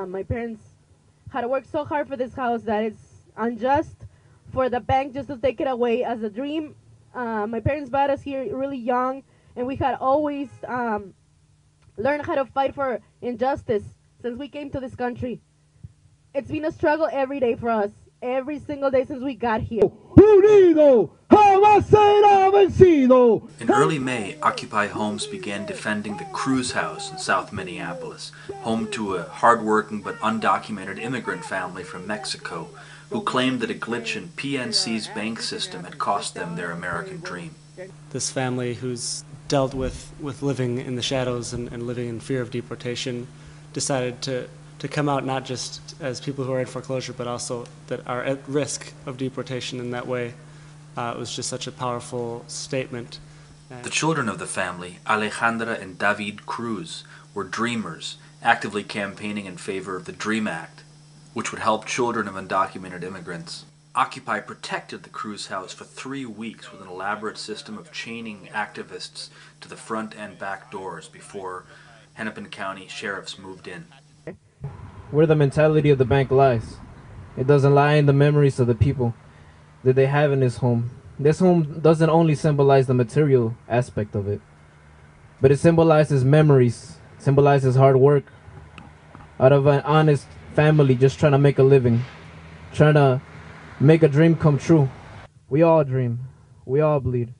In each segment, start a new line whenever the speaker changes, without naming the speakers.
My parents had worked so hard for this house that it's unjust for the bank just to take it away as a dream. My parents brought us here really young, and we had always learned how to fight for injustice since we came to this country. It's been a struggle every day for us, every single day since we got here.
In early May, Occupy Homes began defending the Cruz house in South Minneapolis, home to a hard-working but undocumented immigrant family from Mexico who claimed that a glitch in PNC's bank system had cost them their American dream.
This family who's dealt with living in the shadows and living in fear of deportation decided to come out not just as people who are in foreclosure, but also that are at risk of deportation in that way. It was just such a powerful statement.
The children of the family, Alejandra and David Cruz, were dreamers, actively campaigning in favor of the DREAM Act, which would help children of undocumented immigrants. Occupy protected the Cruz house for 3 weeks with an elaborate system of chaining activists to the front and back doors before Hennepin County sheriffs moved in.
Where the mentality of the bank lies. It doesn't lie in the memories of the people that they have in this home. This home doesn't only symbolize the material aspect of it, but it symbolizes memories, symbolizes hard work out of an honest family just trying to make a living, trying to make a dream come true. We all dream, we all bleed,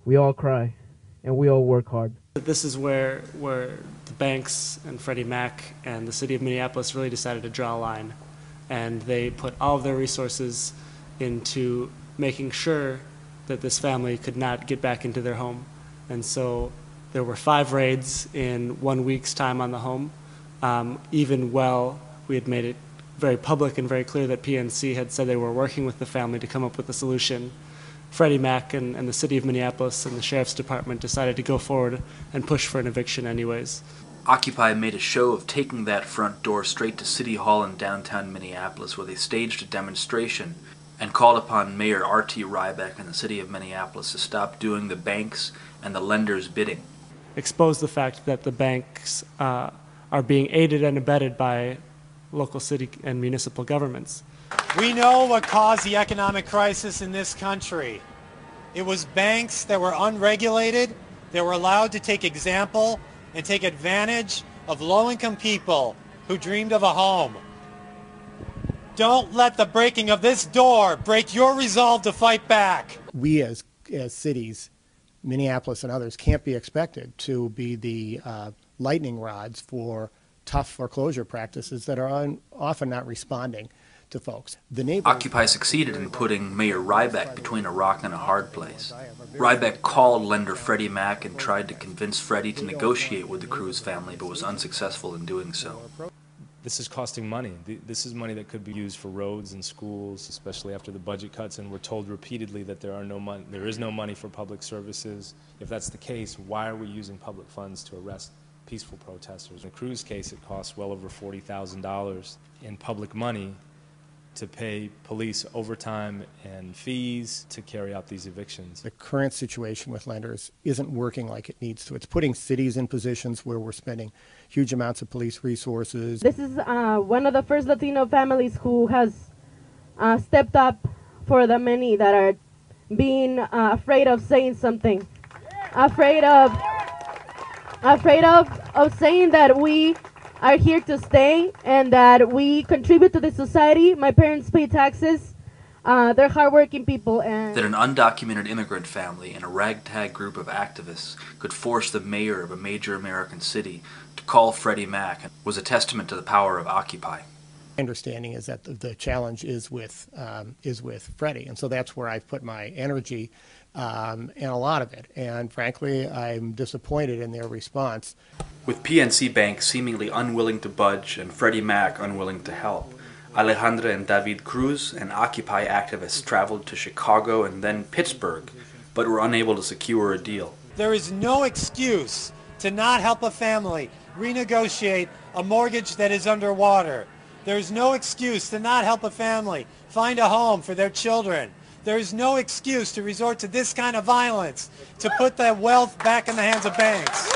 we all cry, and we all work hard.
This is where the banks and Freddie Mac and the City of Minneapolis really decided to draw a line, and they put all of their resources into making sure that this family could not get back into their home. And so there were 5 raids in 1 week's time on the home, even while we had made it very public and very clear that PNC had said they were working with the family to come up with a solution. Freddie Mac and the City of Minneapolis and the Sheriff's Department decided to go forward and push for an eviction anyways.
Occupy made a show of taking that front door straight to City Hall in downtown Minneapolis, where they staged a demonstration and called upon Mayor R.T. Rybak and the City of Minneapolis to stop doing the banks and the lenders' bidding.
Expose the fact that the banks are being aided and abetted by local city and municipal governments.
We know what caused the economic crisis in this country. It was banks that were unregulated, that were allowed to take example and take advantage of low-income people who dreamed of a home. Don't let the breaking of this door break your resolve to fight back.
We as cities, Minneapolis and others, can't be expected to be the lightning rods for tough foreclosure practices that are often not responding to folks.
Occupy succeeded in putting Mayor Rybak between a rock and a hard place. Rybak called lender Freddie Mac and tried to convince Freddie to negotiate with the Cruz family, but was unsuccessful in doing so.
This is costing money. This is money that could be used for roads and schools, especially after the budget cuts, and we're told repeatedly that there is no money for public services. If that's the case, why are we using public funds to arrest peaceful protesters? In the Cruz case, it costs well over $40,000 in public money to pay police overtime and fees to carry out these evictions.
The current situation with lenders isn't working like it needs to. It's putting cities in positions where we're spending huge amounts of police resources.
This is one of the first Latino families who has stepped up for the many that are being afraid of saying something, afraid of saying that we are here to stay and that we contribute to the society. My parents pay taxes. They're hardworking people. And
that an undocumented immigrant family and a ragtag group of activists could force the mayor of a major American city to call Freddie Mac was a testament to the power of Occupy.
My understanding is that the challenge is with Freddie, and so that's where I've put my energy and a lot of it. And frankly, I'm disappointed in their response.
With PNC Bank seemingly unwilling to budge and Freddie Mac unwilling to help, Alejandra and David Cruz and Occupy activists traveled to Chicago and then Pittsburgh, but were unable to secure a deal.
There is no excuse to not help a family renegotiate a mortgage that is underwater. There is no excuse to not help a family find a home for their children. There is no excuse to resort to this kind of violence to put that wealth back in the hands of banks.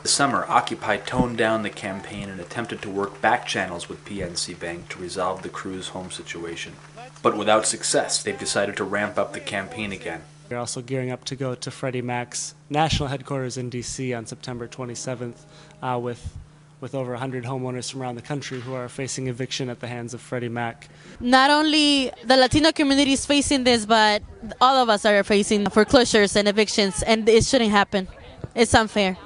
This summer, Occupy toned down the campaign and attempted to work back channels with PNC Bank to resolve the Cruz home situation. But without success, they've decided to ramp up the campaign again.
We're also gearing up to go to Freddie Mac's national headquarters in D.C. on September 27th with over 100 homeowners from around the country who are facing eviction at the hands of Freddie Mac.
Not only the Latino community is facing this, but all of us are facing foreclosures and evictions, and it shouldn't happen. It's unfair.